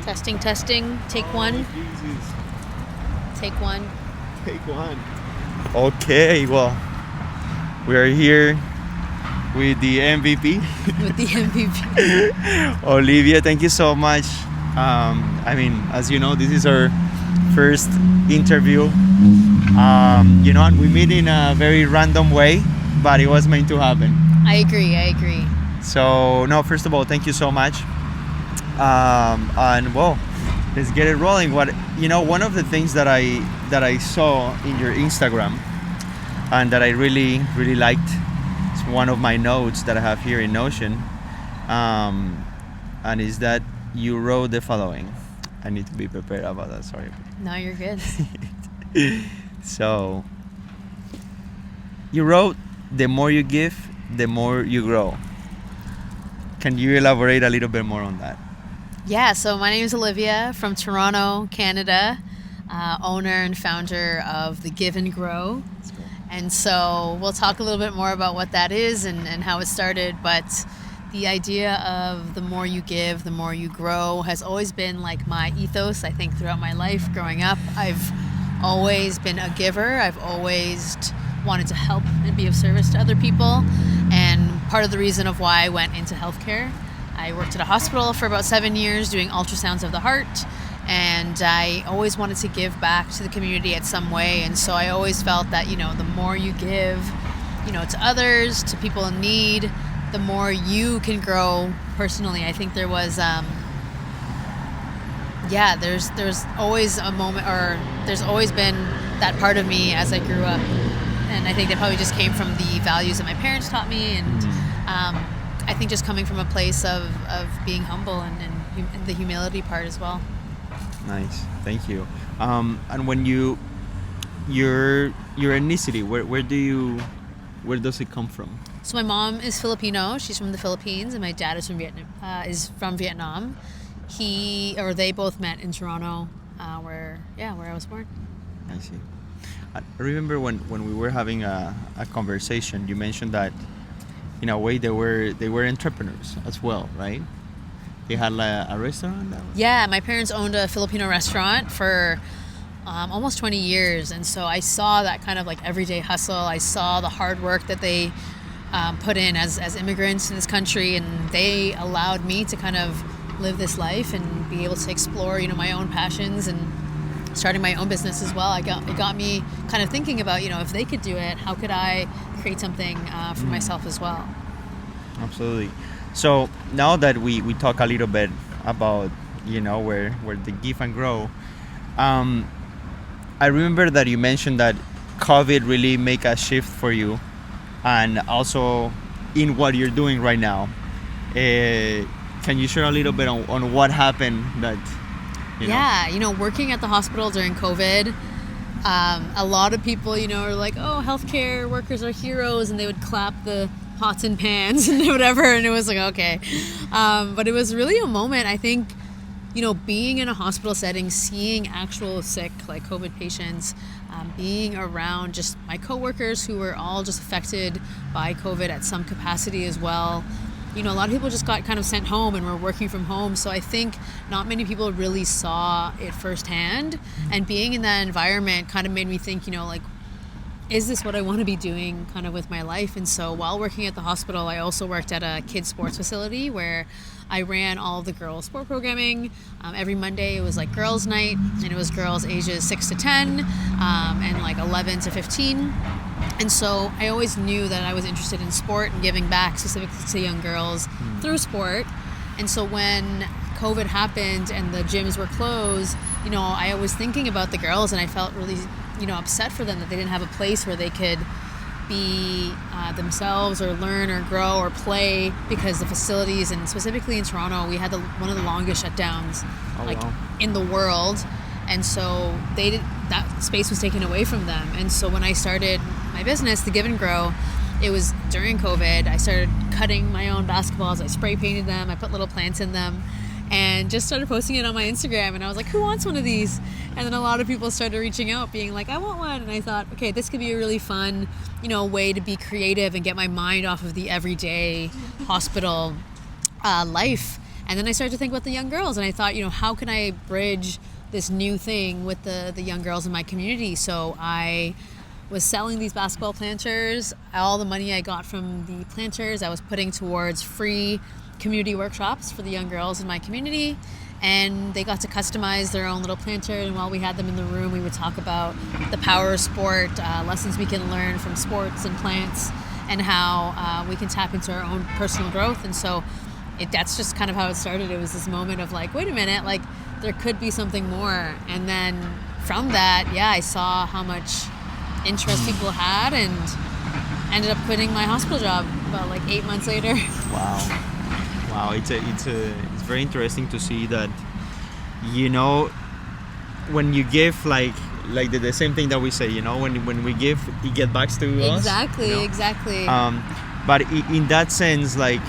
Testing, testing. Take one. Jesus. Take one. Take one. Okay, well, we are here with the MVP. With the MVP. Olivia, thank you so much. As you know, this is our first interview. And we meet in a very random way, but it was meant to happen. I agree. So, no, first of all, thank you so much. And well, let's get it rolling. One of the things that I saw in your Instagram and that I really, really liked, it's one of my notes that I have here in Notion, and is that you wrote the following. I need to be prepared about that, sorry. No, you're good. So, you wrote, the more you give, the more you grow. Can you elaborate a little bit more on that? Yeah, so my name is Olivia from Toronto, Canada, owner and founder of the Give and Grow. And so we'll talk a little bit more about what that is and how it started. But the idea of the more you give, the more you grow has always been like my ethos, I think, throughout my life growing up. I've always been a giver. I've always wanted to help and be of service to other people. And part of the reason of why I went into healthcare, I worked at a hospital for about 7 years doing ultrasounds of the heart, and I always wanted to give back to the community in some way. And so I always felt that, the more you give, to others, to people in need, the more you can grow personally. I think there was, there's always a moment, or there's always been that part of me as I grew up. And I think that probably just came from the values that my parents taught me, and I think just coming from a place of being humble and the humility part as well. Nice, thank you. And when your ethnicity, where does it come from? So my mom is Filipino. She's from the Philippines, and my dad is from Vietnam. They both met in Toronto, where I was born. I see. I remember when we were having a conversation, you mentioned that in a way they were entrepreneurs as well, right? They had a restaurant? Yeah, my parents owned a Filipino restaurant for almost 20 years. And so I saw that kind of like everyday hustle. I saw the hard work that they put in as immigrants in this country. And they allowed me to kind of live this life and be able to explore, my own passions and starting my own business as well. It got me kind of thinking about, if they could do it, how could I create something for myself as well? Absolutely. So now that we talk a little bit about, where the give and grow, I remember that you mentioned that COVID really make a shift for you, and also in what you're doing right now. Can you share a little bit on what happened that... working at the hospital during COVID, a lot of people, are like, oh, healthcare workers are heroes, and they would clap the pots and pans and whatever, and it was like, okay. But it was really a moment, I think, being in a hospital setting, seeing actual sick, like COVID patients, being around just my coworkers who were all just affected by COVID at some capacity as well. A lot of people just got kind of sent home and were working from home. So I think not many people really saw it firsthand. And being in that environment kind of made me think, is this what I want to be doing kind of with my life? And so while working at the hospital, I also worked at a kids sports facility where I ran all of the girls sport programming. Every Monday it was like girls night, and it was girls ages 6 to 10 and like 11 to 15. And so I always knew that I was interested in sport and giving back specifically to young girls through sport. And so when COVID happened and the gyms were closed, I was thinking about the girls, and I felt really, upset for them that they didn't have a place where they could be themselves or learn or grow or play, because the facilities, and specifically in Toronto, we had one of the longest shutdowns in the world. And so that space was taken away from them. And so when I started my business, The Give and Grow, it was during COVID. I started cutting my own basketballs. I spray painted them. I put little plants in them, and just started posting it on my Instagram. And I was like, who wants one of these? And then a lot of people started reaching out being like, I want one. And I thought, okay, this could be a really fun, way to be creative and get my mind off of the everyday hospital life. And then I started to think about the young girls, and I thought, how can I bridge this new thing with the young girls in my community? So I was selling these basketball planters. All the money I got from the planters, I was putting towards free community workshops for the young girls in my community. And they got to customize their own little planter. And while we had them in the room, we would talk about the power of sport, lessons we can learn from sports and plants, and how we can tap into our own personal growth. And so that's just kind of how it started. It was this moment of like, wait a minute, like there could be something more. And then from that, I saw how much interest people had, and ended up quitting my hospital job about like 8 months later. Wow, it's very interesting to see that, when you give like the same thing that we say, when we give, it gets back to us. Exactly. But in that sense, like,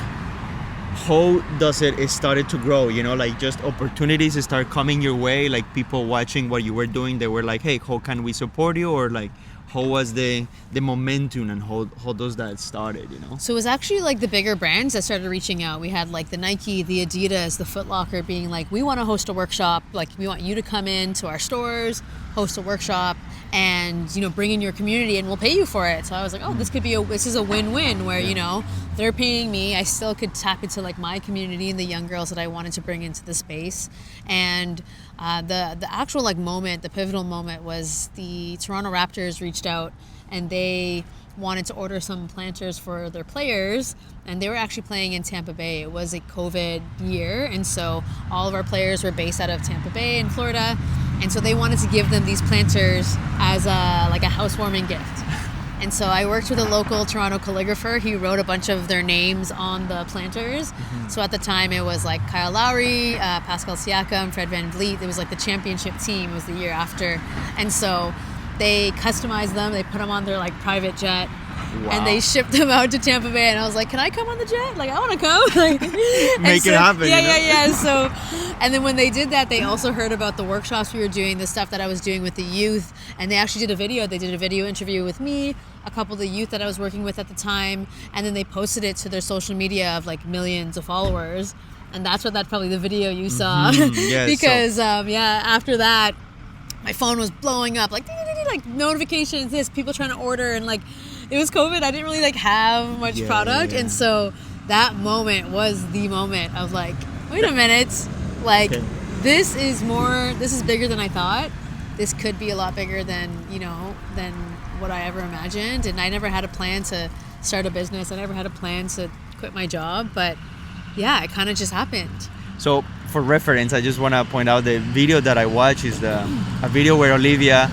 how does it started to grow? Like just opportunities start coming your way, like people watching what you were doing, they were like, hey, how can we support you? Or like, how was the momentum, and how does that started, So it was actually like the bigger brands that started reaching out. We had like the Nike, the Adidas, the Foot Locker being like, we want to host a workshop. Like, we want you to come into our stores, host a workshop, and bring in your community, and we'll pay you for it. So I was like, oh, this is a win-win where they're paying me, I still could tap into like my community and the young girls that I wanted to bring into the space. And the actual like moment, the pivotal moment, was the Toronto Raptors reached out, and they wanted to order some planters for their players, and they were actually playing in Tampa Bay. It was a COVID year, and so all of our players were based out of Tampa Bay in Florida, and so they wanted to give them these planters as a housewarming gift. And so I worked with a local Toronto calligrapher. He wrote a bunch of their names on the planters. Mm-hmm. So at the time it was like Kyle Lowry, Pascal Siakam, Fred VanVleet. It was like the championship team. It was the year after. And so they customized them. They put them on their like private jet. Wow. And they shipped them out to Tampa Bay, and I was like, can I come on the jet? Like, I want to come. Like, Make it happen. Yeah. So, and then when they did that, they also heard about the workshops we were doing, the stuff that I was doing with the youth, and they actually did a video. They did a video interview with me, a couple of the youth that I was working with at the time, and then they posted it to their social media of like millions of followers. And that's probably the video you saw. Mm-hmm. Yeah, because, after that, my phone was blowing up, like notifications, people trying to order, and like, it was COVID. I didn't really like have much product. Yeah. And so that moment was the moment of like, wait a minute, like this is bigger than I thought. This could be a lot bigger than what I ever imagined. And I never had a plan to start a business. I never had a plan to quit my job, but it kind of just happened. So for reference, I just want to point out the video that I watched is a video where Olivia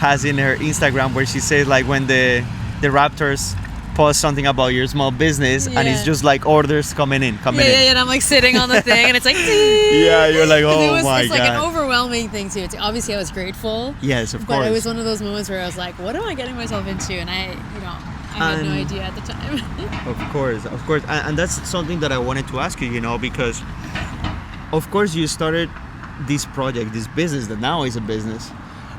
has in her Instagram where she says like when the Raptors post something about your small business and it's just like orders coming in. And I'm like sitting on the thing and it's like you're like, oh my god. It's like an overwhelming thing too. Obviously I was grateful. Yes, of course. But it was one of those moments where I was like, what am I getting myself into? And I had no idea at the time. Of course. And that's something that I wanted to ask you, because of course you started this project, this business that now is a business.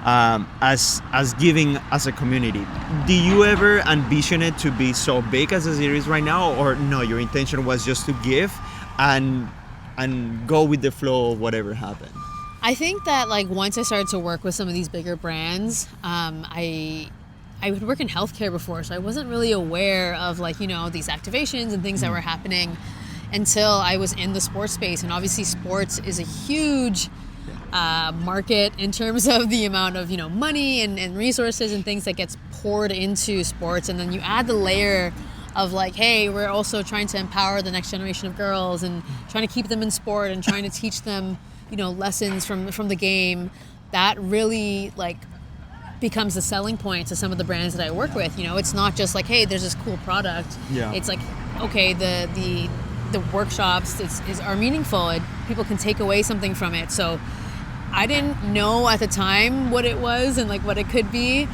As giving as a community. Do you ever envision it to be so big as it is right now, or no, your intention was just to give and go with the flow of whatever happened? I think that like once I started to work with some of these bigger brands, I would work in healthcare before, so I wasn't really aware of like, these activations and things that were happening until I was in the sports space. And obviously sports is a huge market in terms of the amount of money and resources and things that gets poured into sports, and then you add the layer of like, hey, we're also trying to empower the next generation of girls and trying to keep them in sport and trying to teach them lessons from the game. That really like becomes a selling point to some of the brands that I work with. It's not just like, hey, there's this cool product. It's like, okay, the workshops are meaningful and people can take away something from it. So I didn't know at the time what it was and like what it could be,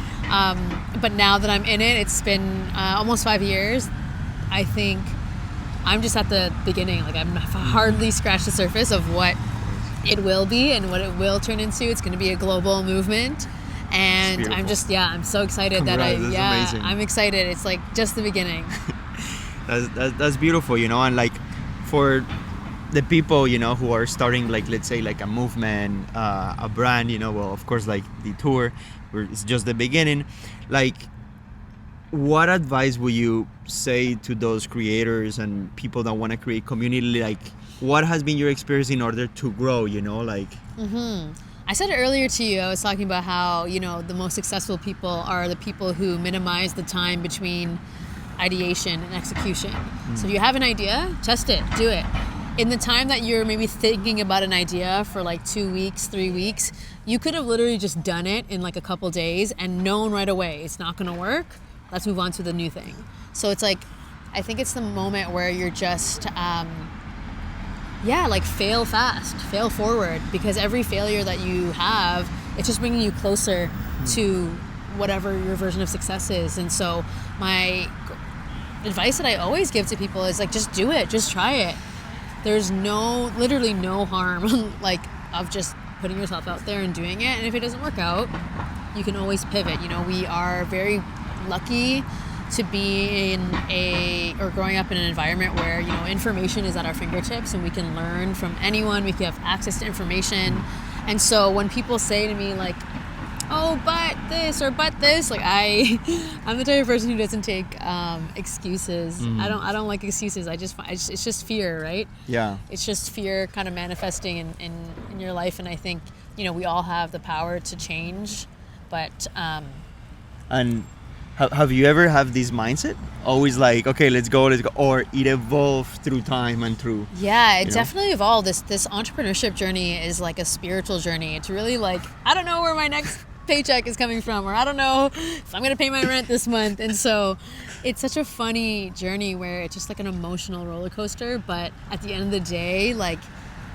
but now that I'm in it, it's been almost 5 years. I think I'm just at the beginning. Like I've hardly scratched the surface of what it will be and what it will turn into. It's going to be a global movement, and I'm so excited. Amazing. I'm excited. It's like just the beginning. That's beautiful, and like for the people, who are starting, like, let's say, like a movement, a brand, well, of course, like DÉTOUR, where it's just the beginning. Like, what advice would you say to those creators and people that want to create community? Like, what has been your experience in order to grow, like? I said it earlier to you, I was talking about how, the most successful people are the people who minimize the time between ideation and execution. So if you have an idea, test it, do it. In the time that you're maybe thinking about an idea for like 2 weeks, 3 weeks, you could have literally just done it in like a couple days and known right away it's not going to work. Let's move on to the new thing. So it's like, I think it's the moment where you're just, like fail fast, fail forward, because every failure that you have, it's just bringing you closer to whatever your version of success is. And so my advice that I always give to people is like, just do it, just try it. There's literally no harm like of just putting yourself out there and doing it. And if it doesn't work out, you can always pivot. We are very lucky to be growing up in an environment where, information is at our fingertips and we can learn from anyone. We can have access to information. And so when people say to me like, oh, but this or but this, like I'm the type of person who doesn't take excuses. I don't like excuses. It's just fear, right? Yeah. It's just fear kind of manifesting in your life. And I think, we all have the power to change, but and have you ever have this mindset? Always like, okay, let's go, or it evolved through time and through... Yeah, it definitely evolved. This entrepreneurship journey is like a spiritual journey. It's really like, I don't know where my next paycheck is coming from, or I don't know if I'm going to pay my rent this month. And so it's such a funny journey where it's just like an emotional roller coaster. But at the end of the day, like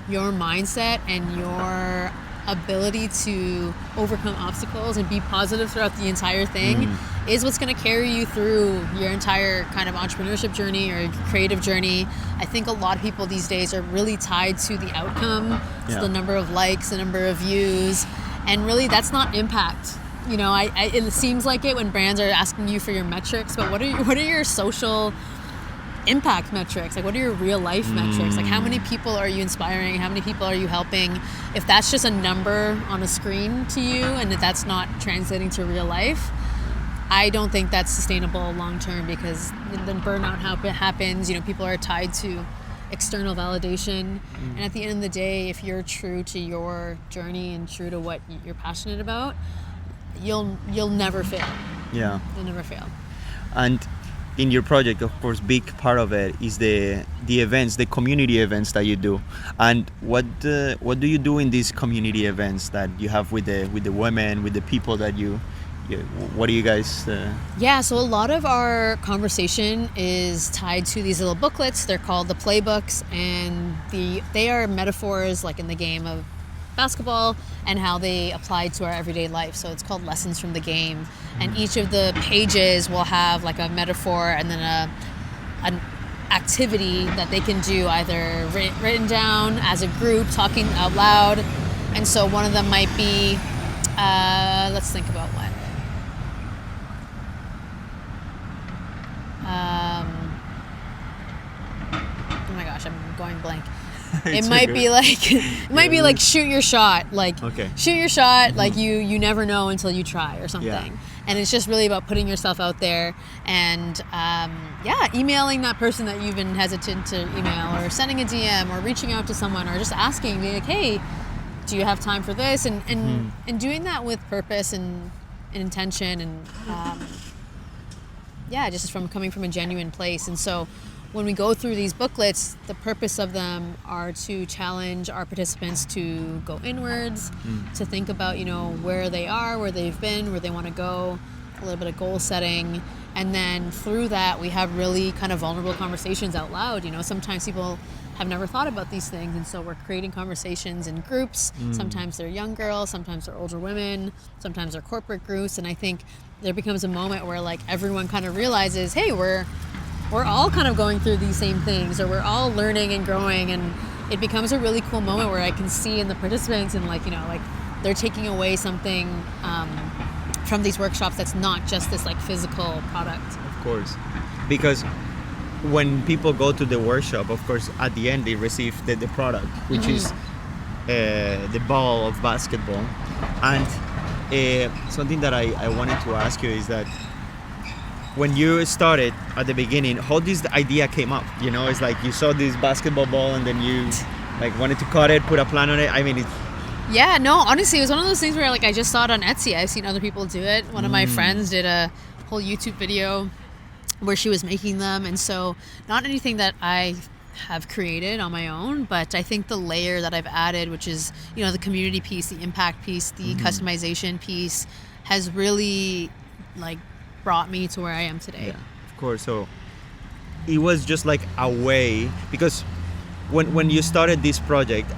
your mindset and your ability to overcome obstacles and be positive throughout the entire thing is what's going to carry you through your entire kind of entrepreneurship journey or creative journey. I think a lot of people these days are really tied to the outcome, to the number of likes, the number of views, and really that's not impact. It seems like it when brands are asking you for your metrics, but what are your social impact metrics? Like, what are your real life metrics? Like, how many people are you inspiring? How many people are you helping? If that's just a number on a screen to you and if that's not translating to real life, I don't think that's sustainable long term, because then burnout happens. People are tied to external validation. And at the end of the day, if you're true to your journey and true to what you're passionate about, you'll never fail. Yeah. You'll never fail. And in your project, of course, big part of it is the events, the community events that you do. And what do you do in these community events that you have with the women, with the people that what do you guys... Yeah, so a lot of our conversation is tied to these little booklets. They're called the playbooks, and they are metaphors like in the game of basketball and how they apply to our everyday life. So it's called Lessons from the Game. And each of the pages will have like a metaphor and then an activity that they can do, either written down as a group, talking out loud. And so one of them might be, let's think about one. Oh my gosh, I'm going blank. It might be like shoot your shot, like shoot your shot, like you never know until you try or something. Yeah. And it's just really about putting yourself out there and emailing that person that you've been hesitant to email, or sending a DM, or reaching out to someone, or just asking, being like, hey, do you have time for this? And doing that with purpose and intention, and just coming from a genuine place. And so when we go through these booklets, the purpose of them are to challenge our participants to go inwards, to think about, where they are, where they've been, where they want to go, a little bit of goal setting. And then through that, we have really kind of vulnerable conversations out loud. Sometimes people have never thought about these things, and so we're creating conversations in groups. Sometimes they're young girls, sometimes they're older women, sometimes they're corporate groups. And I think there becomes a moment where like everyone kind of realizes, hey, we're all kind of going through these same things, or we're all learning and growing, and it becomes a really cool moment where I can see in the participants and like they're taking away something from these workshops that's not just this like physical product. Of course, because when people go to the workshop, of course, at the end they receive the product, which is the ball of basketball. And something that I wanted to ask you is that when you started at the beginning, how this idea came up? You know, it's like you saw this basketball ball and then you like wanted to cut it, put a plan on it. I mean, Yeah, no, honestly, it was one of those things where like I just saw it on Etsy. I've seen other people do it. One of my friends did a whole YouTube video where she was making them, and so not anything that I have created on my own, but I think the layer that I've added, which is, you know, the community piece, the impact piece, the customization piece, has really like brought me to where I am today. yeah, of course. So it was just like a way, because when you started this project,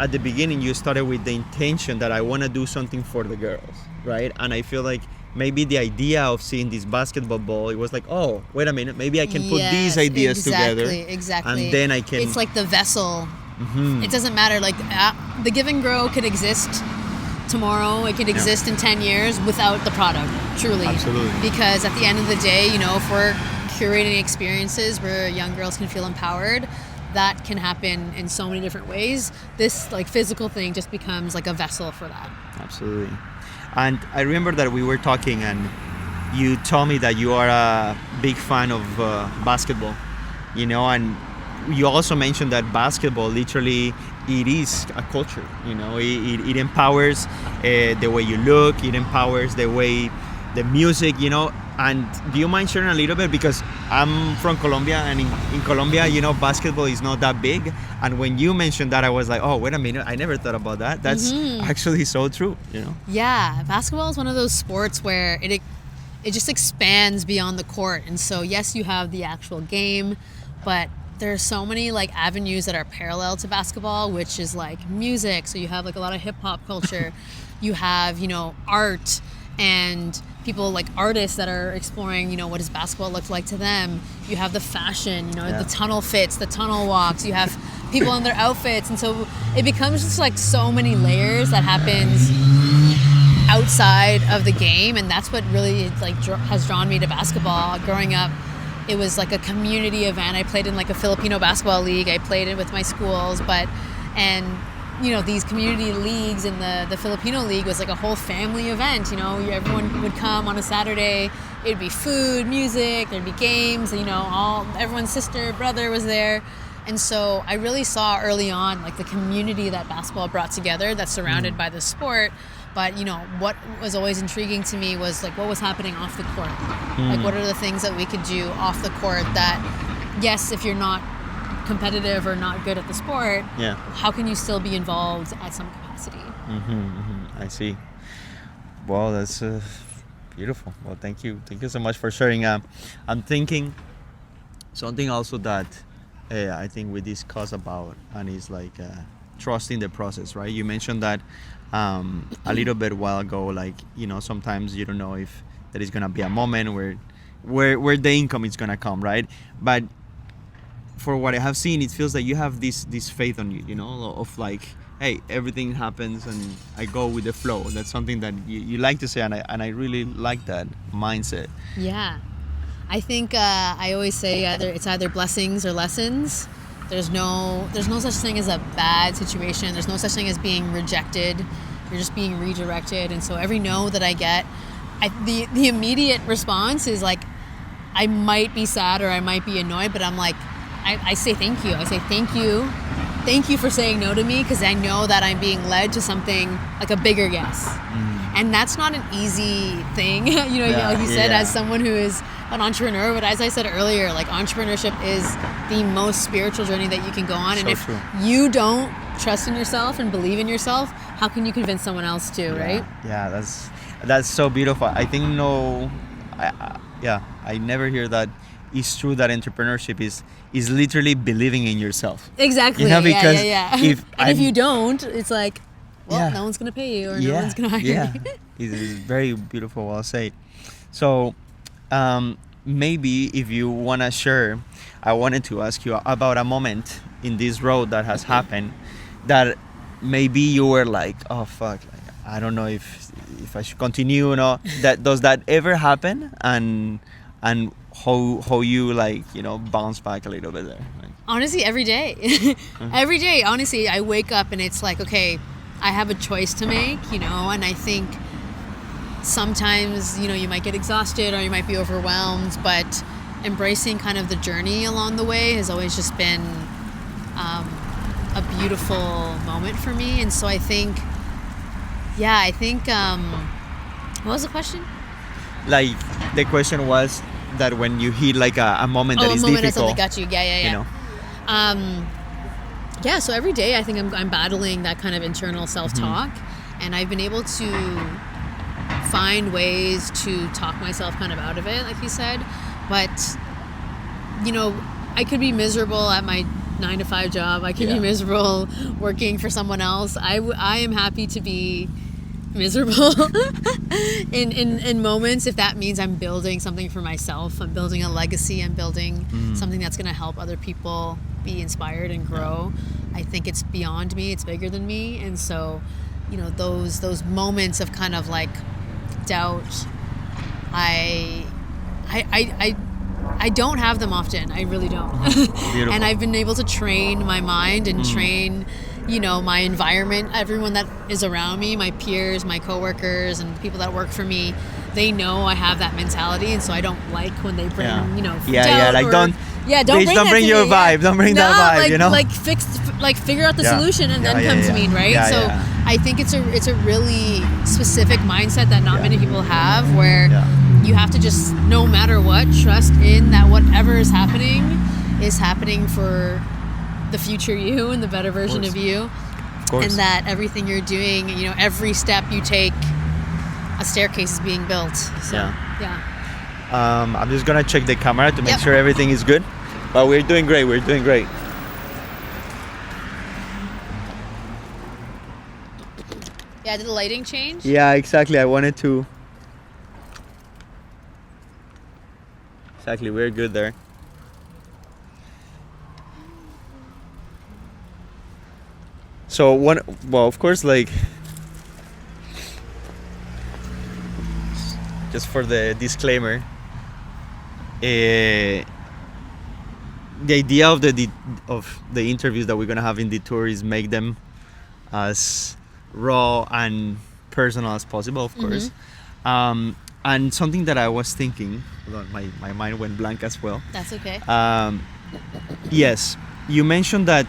at the beginning you started with the intention that I want to do something for the girls, right? And I feel like maybe the idea of seeing this basketball ball, it was like, oh, wait a minute, maybe I can put these ideas together. Exactly. And then I can... It's like the vessel. It doesn't matter. Like the Give and Grow could exist tomorrow. It could exist in 10 years without the product, truly. Absolutely. Because at the end of the day, you know, if we're curating experiences where young girls can feel empowered, that can happen in so many different ways. This like physical thing just becomes like a vessel for that. Absolutely. And I remember that we were talking and you told me that you are a big fan of basketball, you know, and you also mentioned that basketball literally, it is a culture, you know, it empowers the way you look, it empowers the way the music, you know. And do you mind sharing a little bit, because I'm from Colombia, and in Colombia, you know, basketball is not that big. And when you mentioned that, I was like, oh, wait a minute, I never thought about that. That's actually so true, you know. Yeah, basketball is one of those sports where it just expands beyond the court. And so yes, you have the actual game, but there's so many like avenues that are parallel to basketball, which is like music. So you have like a lot of hip hop culture. You have, you know, art and people like artists that are exploring, you know, what does basketball look like to them. You have the fashion, you know, the tunnel fits, the tunnel walks. You have people in their outfits. And so it becomes just like so many layers that happens outside of the game. And that's what really like has drawn me to basketball. Growing up, it was like a community event. I played in like a Filipino basketball league. I played it with my schools, and you know, these community leagues in the Filipino league was like a whole family event. You know, everyone would come on a Saturday. It'd be food, music, there'd be games, you know, everyone's sister, brother was there. And so I really saw early on like the community that basketball brought together that's surrounded by the sport. But, you know, what was always intriguing to me was like what was happening off the court. Like what are the things that we could do off the court that, yes, if you're not competitive or not good at the sport, how can you still be involved at some capacity? I see. Well, that's beautiful. Well, thank you so much for sharing. I'm thinking something also that I think we discussed about, and is like trusting the process, right? You mentioned that a little bit while ago, like, you know, sometimes you don't know if there is gonna be a moment where the income is gonna come, right? But for what I have seen, it feels like you have this faith on you, you know, of like, hey, everything happens and I go with the flow. That's something that you like to say, and I really like that mindset. Yeah, I think I always say it's either blessings or lessons. There's no such thing as a bad situation. There's no such thing as being rejected. You're just being redirected. And so every no that I get, the immediate response is like, I might be sad or I might be annoyed, but I'm like, I say thank you. I say thank you. Thank you for saying no to me, because I know that I'm being led to something like a bigger yes. And that's not an easy thing, you know, like you said, as someone who is an entrepreneur. But as I said earlier, like entrepreneurship is the most spiritual journey that you can go on. And if you don't trust in yourself and believe in yourself, how can you convince someone else to, right? Yeah, that's so beautiful. I think I never hear that. It's true that entrepreneurship is literally believing in yourself. Exactly. You know, because if you don't, it's like, well, no one's gonna pay you or no one's gonna hire you. It is very beautiful, well said. So maybe if you wanna share, I wanted to ask you about a moment in this road that has happened that maybe you were like, oh fuck, like, I don't know if I should continue or not. Does that ever happen? And how you like, bounce back a little bit there? Like, Honestly, every day. Every day, honestly, I wake up and it's like, okay, I have a choice to make, and I think sometimes, you might get exhausted or you might be overwhelmed, but embracing kind of the journey along the way has always just been a beautiful moment for me. And so I think, what was the question? Like, the question was that when you hit like a moment that is moment difficult, or something, got you. Yeah. So every day I think I'm battling that kind of internal self-talk, and I've been able to find ways to talk myself kind of out of it, like you said. But, I could be miserable at my 9-to-5 job. I could be miserable working for someone else. I am happy to be miserable in moments if that means I'm building something for myself. I'm building a legacy. I'm building something that's going to help other people be inspired and grow. I think it's beyond me. It's bigger than me. And so, those moments of kind of like doubt, I don't have them often. I really don't. And I've been able to train my mind and train my environment, everyone that is around me, my peers, my coworkers, and people that work for me. They know I have that mentality, and so I don't like when they bring, don't bring bring your vibe, don't bring that vibe, figure out the solution and then come to me, right? I think it's a really specific mindset that not many people have, where you have to just, no matter what, trust in that whatever is happening for the future you and the better version of you. Of course. And that everything you're doing, every step you take, a staircase is being built. So, I'm just gonna check the camera to make sure everything is good. But we're doing great. Yeah, did the lighting change? Yeah, exactly. I wanted to. Exactly, we're good there. So of course, like, just for the disclaimer, the idea of the interviews that we're gonna have in DÉTOUR is make them as raw and personal as possible, of course. And something that I was thinking, hold on, my mind went blank as well. That's okay. Yes, you mentioned that,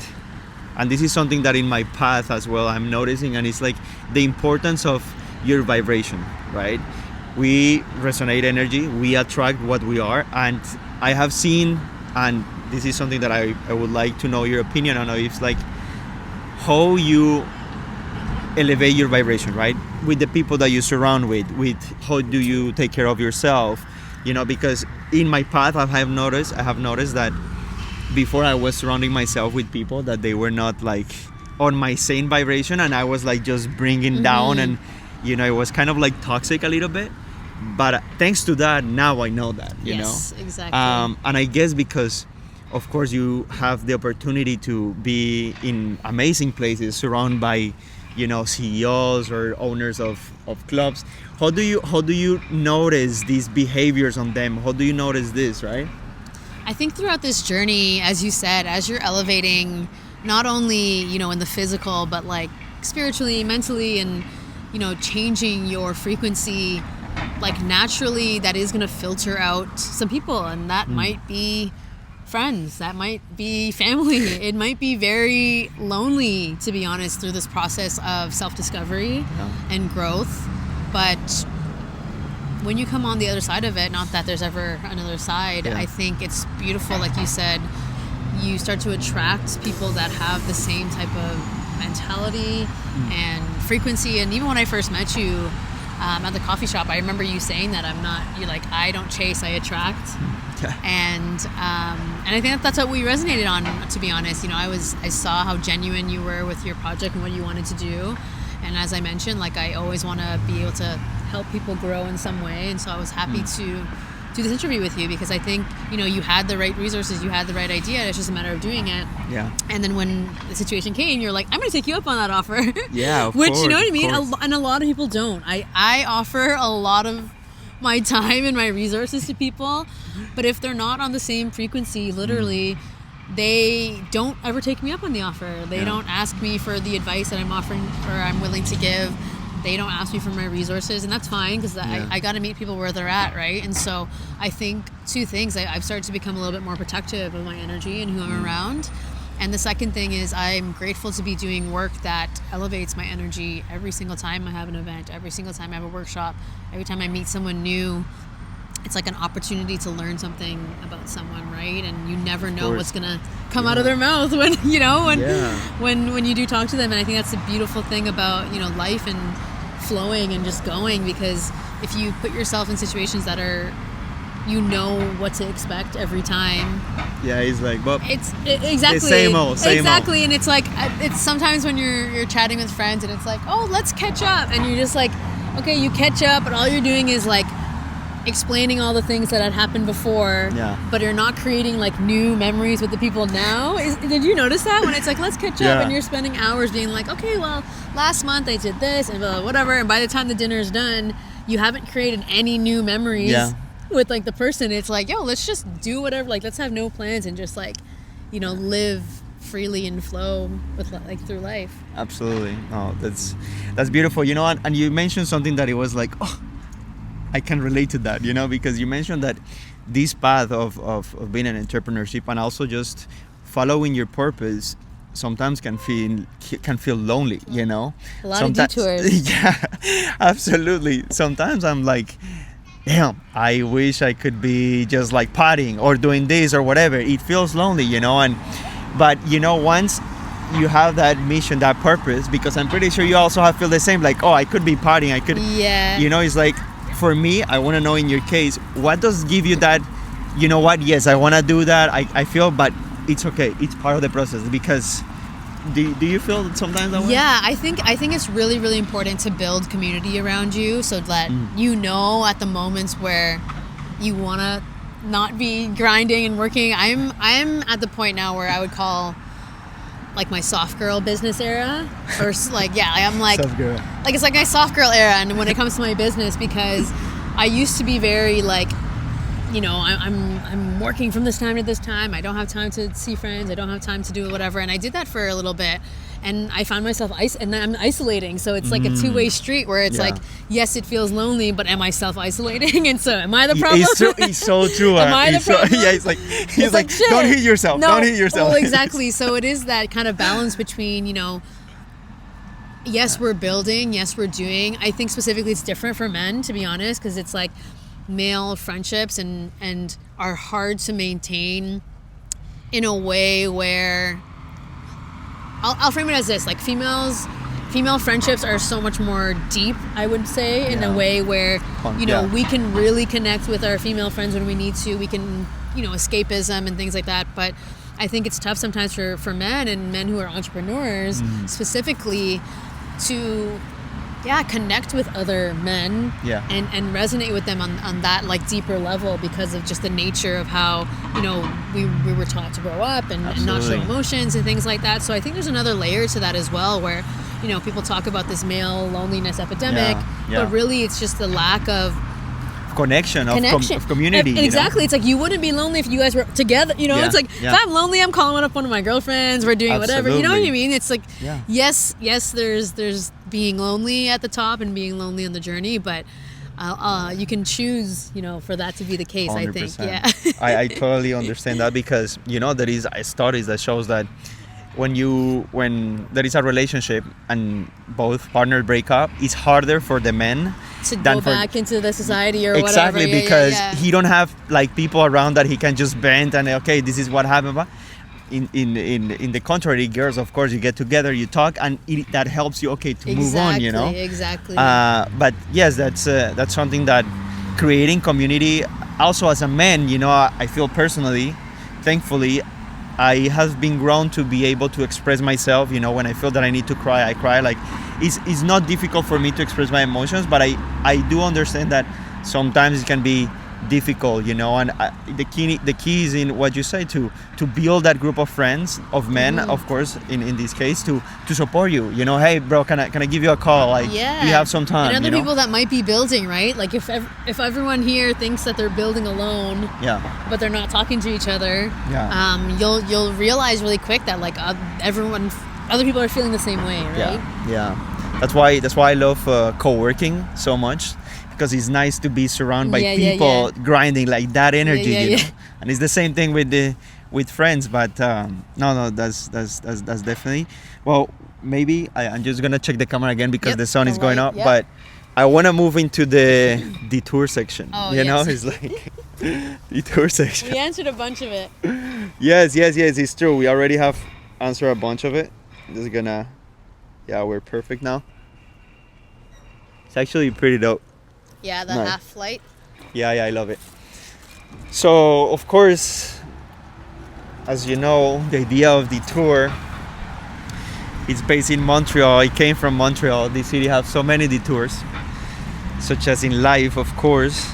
and this is something that in my path as well I'm noticing, and it's like the importance of your vibration, right? We resonate energy, we attract what we are, and I have seen, and this is something that I would like to know your opinion on, it's like how you elevate your vibration, right? With the people that you surround with how do you take care of yourself, because in my path I have noticed that before I was surrounding myself with people that they were not like on my same vibration, and I was like just bringing down, and it was kind of like toxic a little bit. But thanks to that, now I know that, Yes, exactly. And I guess because of course you have the opportunity to be in amazing places surrounded by CEOs or owners of clubs. How do you notice these behaviors on them? How do you notice this, right? I think throughout this journey, as you said, as you're elevating, not only, in the physical, but like spiritually, mentally, and, changing your frequency, like naturally that is going to filter out some people, and that might be friends, that might be family. It might be very lonely, to be honest, through this process of self-discovery and growth. But when you come on the other side of it, not that there's ever another side, I think it's beautiful. Like you said, you start to attract people that have the same type of mentality and frequency. And even when I first met you at the coffee shop, I remember you saying that you're like, I don't chase, I attract. And I think that's what we resonated on, to be honest. I saw how genuine you were with your project and what you wanted to do. And as I mentioned, like, I always want to be able to help people grow in some way. And so I was happy to do this interview with you, because I think, you had the right resources, you had the right idea. It's just a matter of doing it. Yeah. And then when the situation came, you're like, I'm going to take you up on that offer. Yeah, of Which, course, you know what I mean? And a lot of people don't. I offer a lot of my time and my resources to people. But if they're not on the same frequency, literally, they don't ever take me up on the offer. They don't ask me for the advice that I'm offering or I'm willing to give. They don't ask me for my resources, and that's fine because I got to meet people where they're at, right? And so I think two things. I've started to become a little bit more protective of my energy and who I'm around. And the second thing is I'm grateful to be doing work that elevates my energy every single time I have an event, every single time I have a workshop, every time I meet someone new. It's like an opportunity to learn something about someone, right? And you never know what's gonna come out of their mouth when when you do talk to them. And I think that's the beautiful thing about life and flowing and just going, because if you put yourself in situations that are what to expect every time. Yeah, it's like, but it's exactly same old. Exactly, and it's like it's sometimes when you're chatting with friends and it's like, oh, let's catch up, and you're just like, okay, you catch up, but all you're doing is like explaining all the things that had happened before, but you're not creating like new memories with the people now. Did you notice that when it's like, let's catch up, and you're spending hours being like, okay, well, last month I did this and whatever, and by the time the dinner's done, you haven't created any new memories with like the person. It's like, yo, let's just do whatever, like let's have no plans and just like live freely and flow with like through life. Absolutely. Oh, that's beautiful. And you mentioned something that it was like, oh, I can relate to that, because you mentioned that this path of being an entrepreneurship and also just following your purpose sometimes can feel lonely, A lot of detours. Yeah, absolutely. Sometimes I'm like, damn, I wish I could be just like partying or doing this or whatever. It feels lonely, but once you have that mission, that purpose, because I'm pretty sure you also feel the same, like, oh, I could be partying, I could, it's like, for me, I want to know in your case, what does give you that, yes, I want to do that, I feel, but it's okay, it's part of the process, because do you feel sometimes that way? Yeah, I think it's really, really important to build community around you so that at the moments where you want to not be grinding and working. I'm at the point now where I would call like my soft girl business era, or like I'm like soft girl. Like it's like my soft girl era, and when it comes to my business, because I used to be very like, I'm working from this time to this time. I don't have time to see friends. I don't have time to do whatever, and I did that for a little bit, and I found myself and I'm isolating. So it's like a two-way street where it's like, yes, it feels lonely, but am I self-isolating? And so, am I the problem? It's so true. Am I the problem? It's like don't hit yourself. No, don't hit yourself. Well, exactly. So it is that kind of balance between, yes, we're building, yes, we're doing. I think specifically it's different for men, to be honest, because it's like male friendships and are hard to maintain in a way where I'll frame it as this, like female friendships are so much more deep, I would say, in a way where we can really connect with our female friends when we need to. We can escapism and things like that, but I think it's tough sometimes for men and men who are entrepreneurs specifically to connect with other men and resonate with them on that like deeper level, because of just the nature of how we were taught to grow up and not show emotions and things like that. So I think there's another layer to that as well, where people talk about this male loneliness epidemic, but really it's just the lack of connection. Of community. Exactly. It's like you wouldn't be lonely if you guys were together. It's like if I'm lonely, I'm calling up one of my girlfriends. We're doing whatever. You know what I mean? It's like yes, there's being lonely at the top and being lonely on the journey, but you can choose, for that to be the case. 100%. I think. Yeah. I totally understand that, because there is studies that shows that when there is a relationship and both partners break up, it's harder for the men to go back into the society or exactly, whatever. Because he don't have like people around that he can just vent and okay, this is what happened. But in the contrary, girls, of course, you get together, you talk, and that helps you to move on. Exactly. But yes, that's something that creating community. Also, as a man, I feel personally, thankfully, I have been grown to be able to express myself. When I feel that I need to cry, I cry. Like it's not difficult for me to express my emotions, but I do understand that sometimes it can be difficult, you know. And the key is in what you say, to build that group of friends, of men, of course, in this case, to support you. You know, hey, bro, can I give you a call? Like, Yeah. do you have some time? And other you know? people that might be building, right? Like if everyone here thinks that they're building alone, Yeah. but they're not talking to each other, Yeah. You'll realize really quick that like other people are feeling the same way, right? Yeah. That's why I love co-working so much, because it's nice to be surrounded by people grinding like that energy, you know. And it's the same thing with friends, but no, that's definitely. Well, maybe I'm just gonna check the camera again because the sun is going up, but I want to move into the DÉTOUR section. Oh, you know, it's like DÉTOUR section. We answered a bunch of it. Yes, it's true. We already have answered a bunch of it. Just gonna, we're perfect now. It's actually pretty dope. Yeah, the half flight. Yeah, I love it. So, of course, as you know, the idea of DÉTOUR, it's based in Montreal. It came from Montreal. The city has so many detours, such as in life, of course.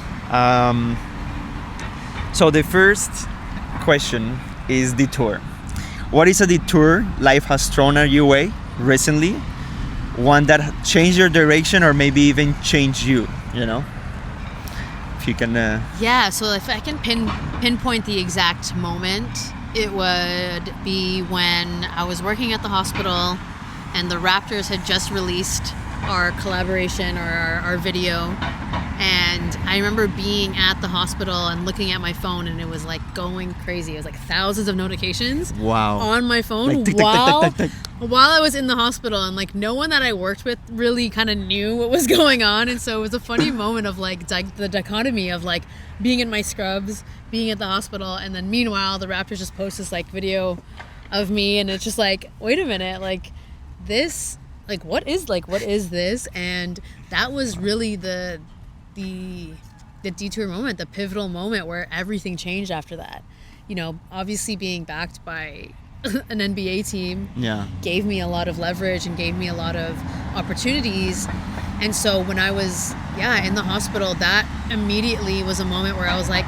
So the first question is DÉTOUR. What is a detour life has thrown at your way recently? One that changed your direction or maybe even changed you, you know? If you can... Yeah, so if I can pinpoint the exact moment, it would be when I was working at the hospital and the Raptors had just released our collaboration or our video. And I remember being at the hospital and looking at my phone, and it was like going crazy. It was like thousands of notifications on my phone, like, tick, tick, tick, while I was in the hospital, and like no one that I worked with really kind of knew what was going on. And so it was a funny moment of like the dichotomy of like being in my scrubs, being at the hospital, and then meanwhile the Raptors just post this like video of me, and it's just like, wait a minute, like this, like what is this? And that was really the DÉTOUR moment, the pivotal moment where everything changed after that. You know, obviously being backed by an NBA team gave me a lot of leverage and gave me a lot of opportunities. And so when I was in the hospital, that immediately was a moment where I was like,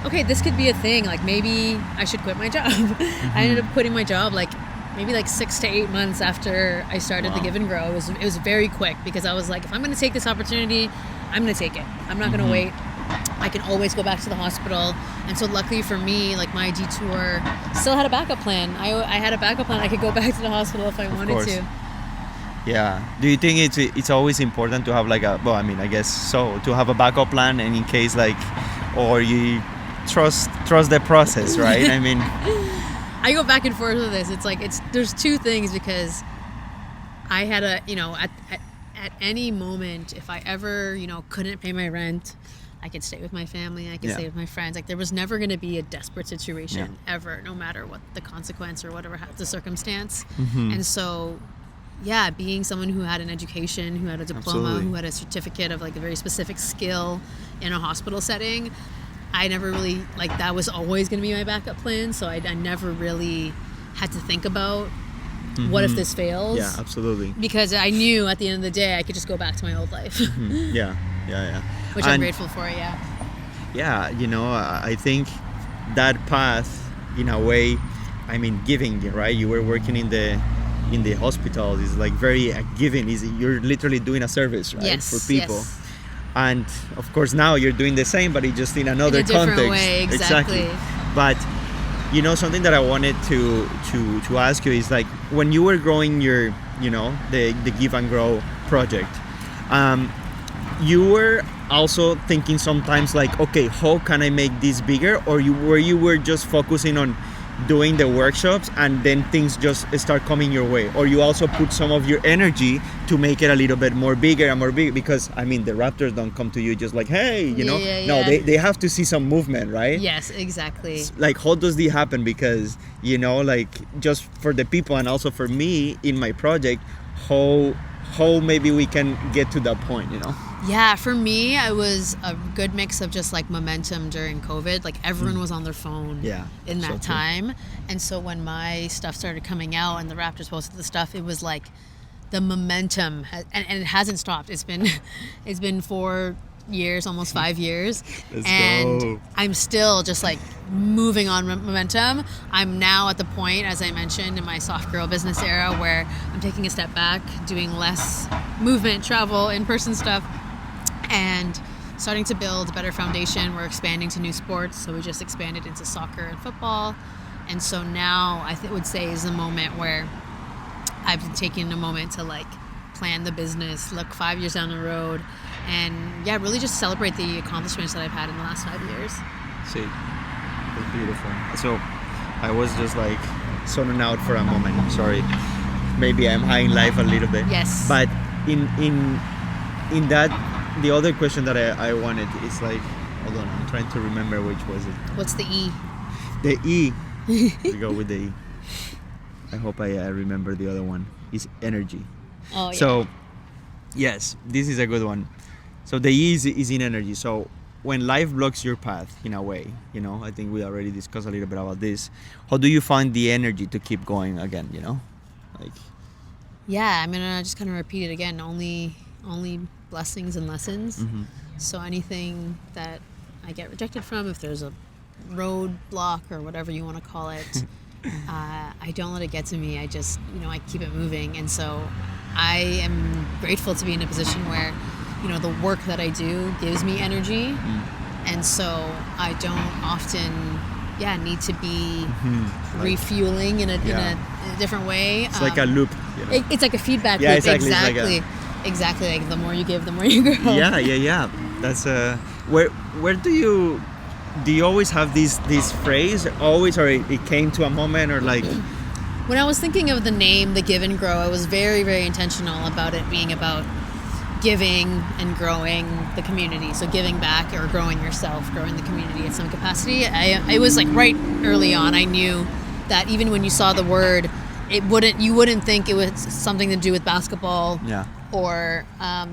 okay, this could be a thing. Like maybe I should quit my job. I ended up quitting my job like maybe like 6 to 8 months after I started the Give and Grow. It was very quick because I was like, if I'm going to take this opportunity, I'm going to take it. I'm not going to wait. I can always go back to the hospital. And so luckily for me, like my DÉTOUR still had a backup plan. I had a backup plan. I could go back to the hospital if I wanted to. Yeah. Do you think it's always important to have like I guess so, to have a backup plan, and in case like, or you trust the process, right? I mean, I go back and forth with this. It's like there's two things, because I had at any moment, if I ever, couldn't pay my rent, I could stay with my family, I could stay with my friends. Like there was never going to be a desperate situation ever, no matter what the consequence or whatever the circumstance. And so, being someone who had an education, who had a diploma, who had a certificate of like a very specific skill in a hospital setting, I never really, like that was always going to be my backup plan. So I never really had to think about what if this fails? Yeah, absolutely. Because I knew at the end of the day I could just go back to my old life. Yeah. Which I'm grateful for, Yeah, I think that path, in a way, I mean, giving, right? You were working in the hospital. Is like very giving. You're literally doing a service, right? Yes, for people. Yes. And of course now you're doing the same, but it's just in another different context. Way, exactly. But something that I wanted to ask you is like, when you were growing your, the Give and Grow project, you were also thinking sometimes like, okay, how can I make this bigger? Or you were just focusing on doing the workshops and then things just start coming your way? Or you also put some of your energy to make it a little bit more bigger and more big? Because I mean, the Raptors don't come to you just like, hey, No, they have to see some movement, right? Yes, exactly. Like, how does this happen? Because like, just for the people and also for me in my project, how maybe we can get to that point, Yeah, for me, it was a good mix of just like momentum during COVID. Like everyone was on their phone in that time. And so when my stuff started coming out and the Raptors posted the stuff, it was like the momentum, and it hasn't stopped. It's been for years, almost 5 years. Let's and go. I'm still just like moving on momentum. I'm now at the point, as I mentioned, in my soft girl business era where I'm taking a step back, doing less movement, travel, in-person stuff, and starting to build a better foundation. We're expanding to new sports. So we just expanded into soccer and football. And so now I would say is the moment where I've been taking a moment to like plan the business, look 5 years down the road, and yeah, really just celebrate the accomplishments that I've had in the last 5 years. See, it's beautiful. So I was just like zoning out for a moment. I'm sorry. Maybe I'm high in life a little bit. Yes. But in that, the other question that I wanted is like, hold on, I'm trying to remember which was it. What's the E? The E. Let's go with the E. I hope I remember the other one. Is energy. Oh, yeah. So, yes, this is a good one. So the E is in energy. So when life blocks your path in a way, you know, I think we already discussed a little bit about this. How do you find the energy to keep going again, you know? Like, Yeah, I'm gonna just kind of repeat it again. Only blessings and lessons. mm-hmm. So anything that I get rejected from, if there's a roadblock or whatever you want to call it, I don't let it get to me. I just, I keep it moving. And so I am grateful to be in a position where, the work that I do gives me energy. And so I don't often, need to be refueling in a different way. It's like a loop. You know? It's like a feedback Yeah, loop. exactly. Exactly. Like the more you give, the more you grow. Yeah. That's where do you always have this phrase always, or it came to a moment, or like? When I was thinking of the name, The Give and Grow, I was very, very intentional about it being about giving and growing the community. So giving back or growing yourself, growing the community at some capacity. I was like right early on, I knew that even when you saw the word, you wouldn't think it was something to do with basketball. Yeah. Or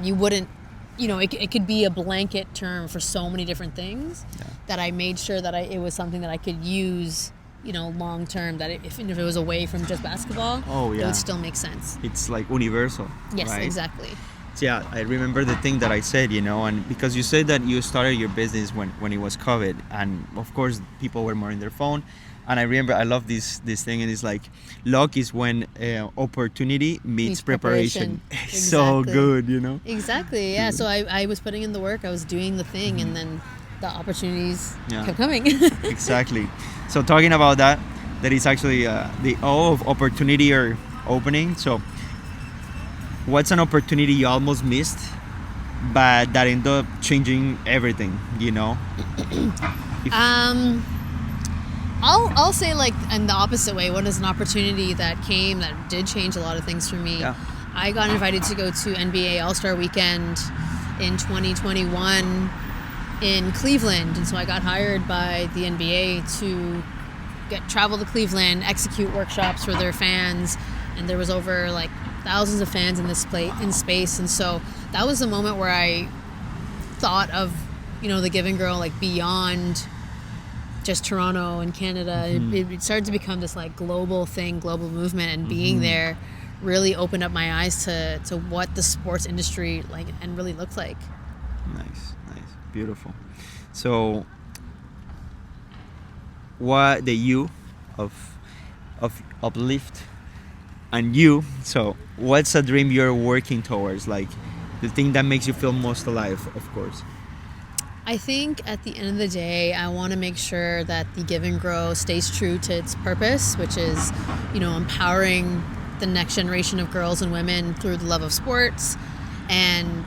you wouldn't, it could be a blanket term for so many different things that I made sure that it was something that I could use, long term, that if it was away from just basketball, it would still make sense. It's like universal. Yes, right? Exactly. Yeah, I remember the thing that I said, and because you said that you started your business when it was COVID, and of course people were more in their phone. And I remember, I love this thing, and it's like, luck is when opportunity meets preparation. Exactly. So good, Exactly, yeah. So I was putting in the work, I was doing the thing, and then the opportunities kept coming. Exactly. So talking about that is actually the O of opportunity or opening. So what's an opportunity you almost missed, but that ended up changing everything, I'll say, like, in the opposite way, what is an opportunity that came that did change a lot of things for me? Yeah. I got invited to go to NBA All-Star Weekend in 2021 in Cleveland, and so I got hired by the NBA to travel to Cleveland, execute workshops for their fans, and there was over like thousands of fans in space, and so that was the moment where I thought of, the Give and Grow, like, beyond just Toronto and Canada. It started to become this like global thing, global movement, and being there really opened up my eyes to what the sports industry like and really looked like. Nice, beautiful. So what the U of uplift and you, so what's a dream you're working towards, like the thing that makes you feel most alive, of course? I think at the end of the day, I want to make sure that the Give and Grow stays true to its purpose, which is, empowering the next generation of girls and women through the love of sports, and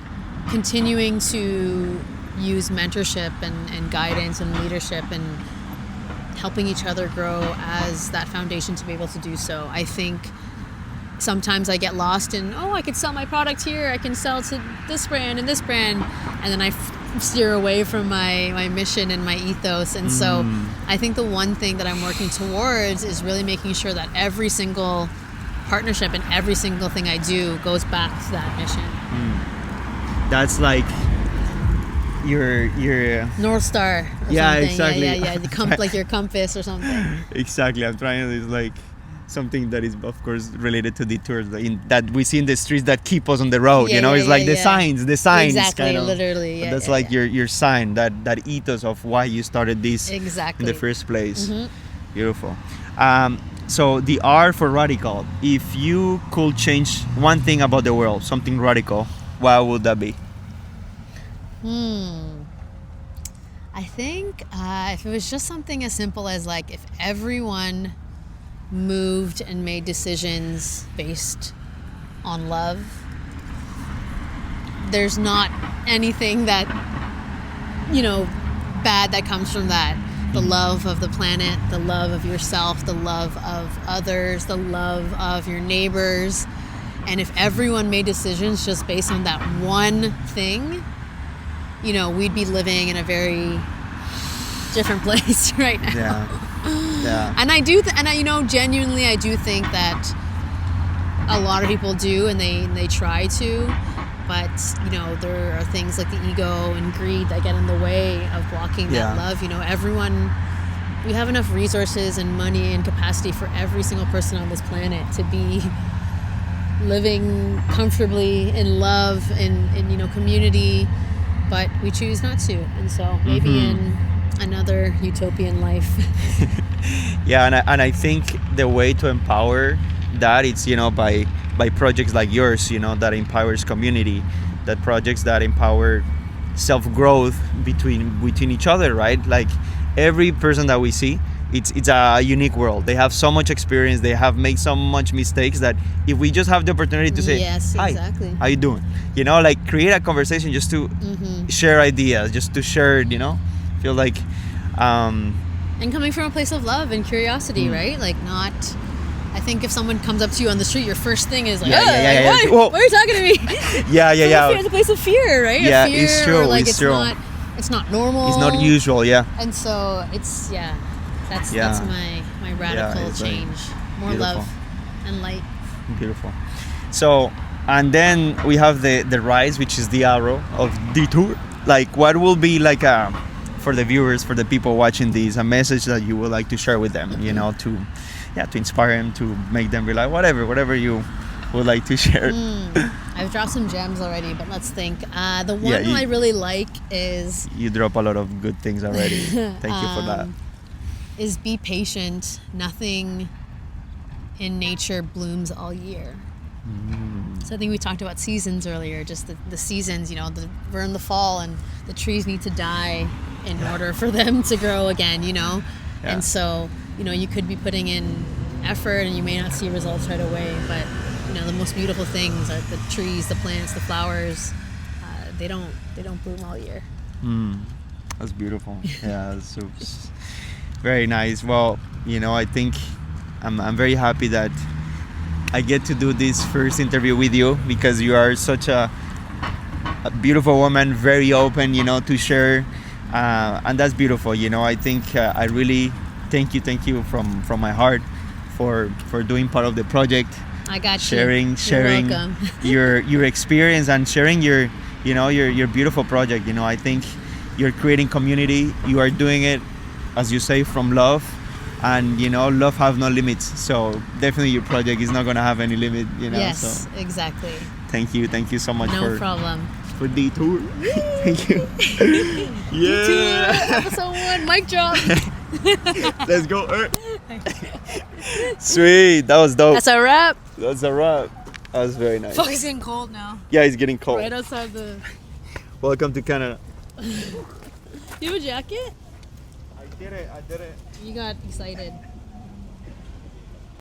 continuing to use mentorship and guidance and leadership and helping each other grow as that foundation to be able to do so. I think sometimes I get lost in, I could sell my product here, I can sell to this brand and this brand, and then I steer away from my mission and my ethos. And so I think the one thing that I'm working towards is really making sure that every single partnership and every single thing I do goes back to that mission. That's like your North Star or yeah, something. exactly. Yeah. Like your compass or something. Exactly. I'm trying to like something that is of course related to detours that we see in the streets that keep us on the road. It's like the signs Exactly, kind of, literally. Yeah, that's like your sign, that ethos of why you started this exactly in the first place. Beautiful. So the R for radical. If you could change one thing about the world, something radical, what would that be? I think if it was just something as simple as like if everyone moved and made decisions based on love, there's not anything that, bad that comes from that. The love of the planet, the love of yourself, the love of others, the love of your neighbors. And if everyone made decisions just based on that one thing, we'd be living in a very different place right now. Yeah. And I genuinely, I do think that a lot of people do, and they try to, but there are things like the ego and greed that get in the way of blocking that love. Everyone, we have enough resources and money and capacity for every single person on this planet to be living comfortably in love and community, but we choose not to. And so maybe in another utopian life. And I think the way to empower that, it's by projects like yours, that empowers community, that projects that empower self-growth between each other, right? Like every person that we see, it's a unique world. They have so much experience, they have made so much mistakes, that if we just have the opportunity to say, yes, hi, exactly, how you doing? Like create a conversation just to share ideas, just to share, feel like and coming from a place of love and curiosity, right? Like not, I think if someone comes up to you on the street, your first thing is like, why are you talking to me? It's a place of fear, right? Yeah, fear, it's true. Or like it's true. It's not normal. It's not usual. Yeah. And so it's that's my radical change. More beautiful. Love and light. Beautiful. So, and then we have the rise, which is the arrow of DÉTOUR. Like, what will be like for the viewers, for the people watching this, a message that you would like to share with them, to inspire them, to make them realize whatever you would like to share. I've dropped some gems already, but let's think. The one I really like is... You drop a lot of good things already. Thank you for that. Is be patient. Nothing in nature blooms all year. So I think we talked about seasons earlier, just the seasons, we're in the fall and the trees need to die in order for them to grow again, And so, you could be putting in effort and you may not see results right away, but, the most beautiful things are the trees, the plants, the flowers. They don't bloom all year. That's beautiful. Yeah, that's so very nice. Well, I think I'm very happy that I get to do this first interview with you, because you are such a beautiful woman, very open, to share, and that's beautiful. I think I really thank you from my heart for doing part of the project. I got sharing you. Sharing your experience and sharing your beautiful project. I think you're creating community. You are doing it, as you say, from love. And love have no limits, so definitely your project is not gonna have any limit. Yes, so exactly. Thank you so much. No problem. For DÉTOUR. Thank you. DÉTOUR, episode 1, mic drop. Let's go. Sweet, that was dope. That's a wrap. That was very nice. Fuck, it's getting cold now. Yeah, it's getting cold. Right outside the... Welcome to Canada. You have a jacket? I did it. You got excited.